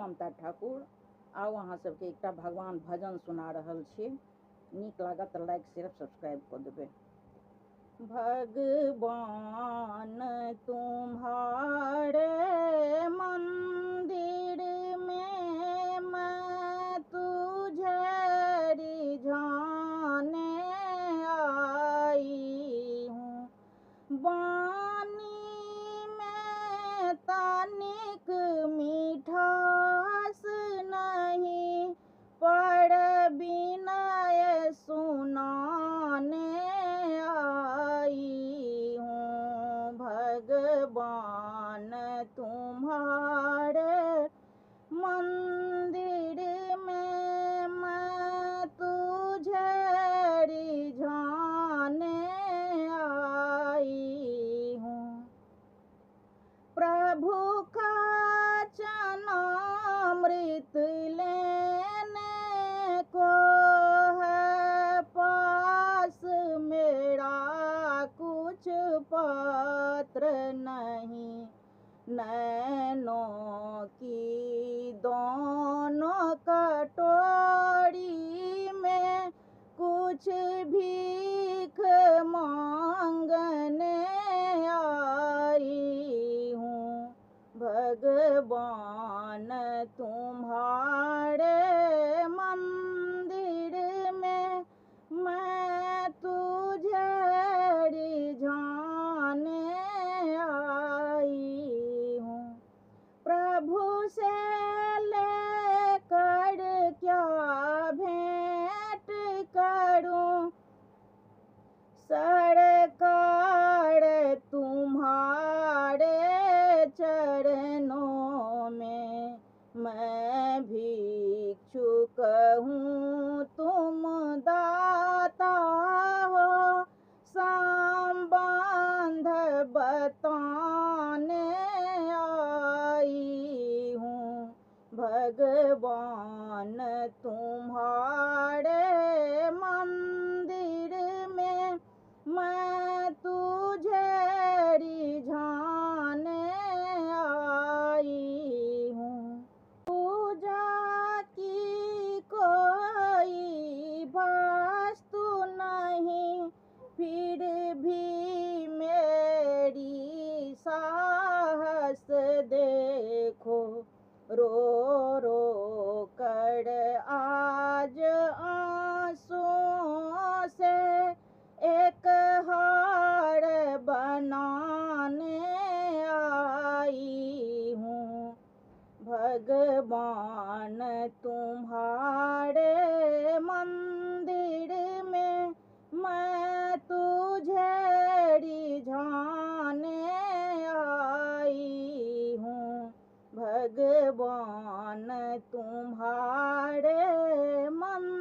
ममता ठाकुर। आउ अहाँ सबके एकटा भगवान भजन सुना रहल छी। नीक लागत तऽ लाइक शेयर सब्सक्राइब कऽ देबै। भगवान तुम्हारे मंदिर में मैं तुझे रिझाने आई हूँ। वाणी में तनिक मिठास नहीं, पर विनय सुनाने आई हूँ। भगवान तुम्हारे मंदिर में मैं तुझे रिझाने आई हूँ। प्रभु का चरणामृत लेने को है पास मेरा कुछ पात्र नहीं। नैनों की दोनों कटोरी में कुछ भीख मांगने आई हूँ। भगवान तुम्हारे मंदिर में मैं तुझे रिझाने आई हूँ। प्रभु से लेकर क्या भेंट करूं, सरकार तुम्हारे चरणों में मैं भिक्षुक हूँ, तुम दाता हो। संबंध बताने आई हूँ। भगवान तुम्हारे मंदिर में मैं तुझे रिझाने आई हूँ। पूजा की कोई वस्तु नहीं, फिर भी मेरी साहस देखो। रो रो कर आज आंसुओं से एक हार बनाने आई हूँ। भगवान तुम्हारे मंदिर में मैं तुझे रिझाने आई हूँ। भगवान तुम्हारे मंदिर